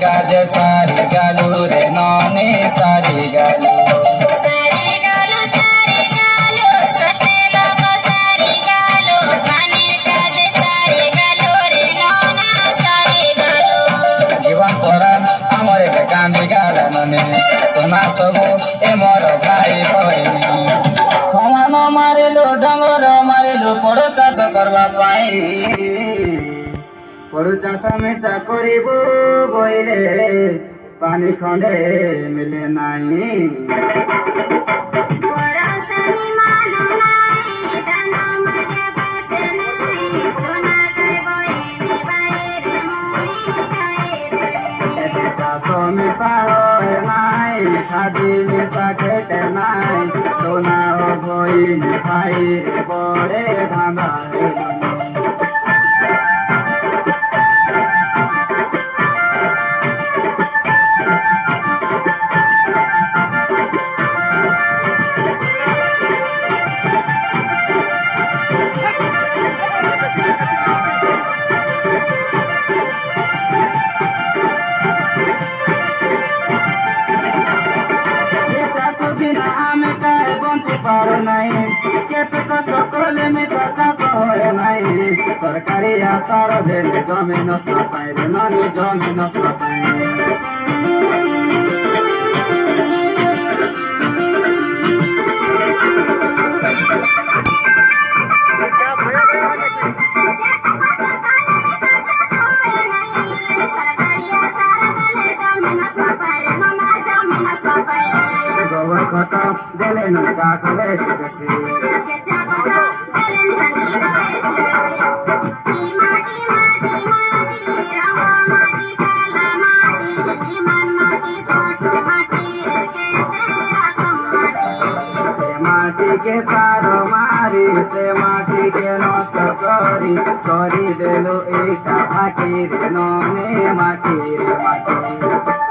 কাজে সারি গালু রে ননে সারি গালু জীবন পরাণ আমার কান্দি গালা ননে সোনা সবু এ মর ভাই কইনি সমান মারিলু ডঙ্গর মারিলু পড়ো চাষ করবা পাই পড়ু চাষ মিশা করিবু বইলে পানি খଣ୍ଡে মিলে নাই খাদি মিশা খেতে নাই সোনা বই ভাই বড়ে ভাঙা सरकारी आसार भेले जमीन पाए नानी जमीन पाए गोबर खत देले न कास माटी के सारो मारी से माटी के नष्ट करी देलो एका भाटी रे नने माटी रे माटी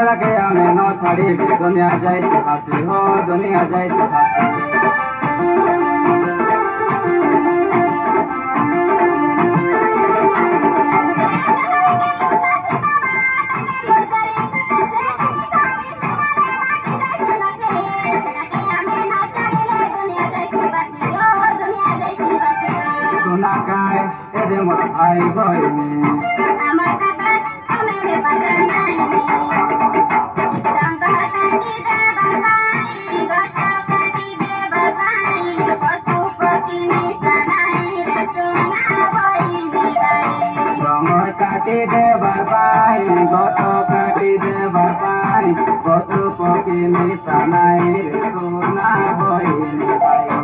लगे हमें न छाड़ी दुनिया जाए फांसी हो दुनिया जाए फांसी सोना गाय ए मोर भाई बहिनी কাটি দেবার পাই গত কাটি দেবার পাই কত পকি মিশা নাই রে সোনা বইনি পাই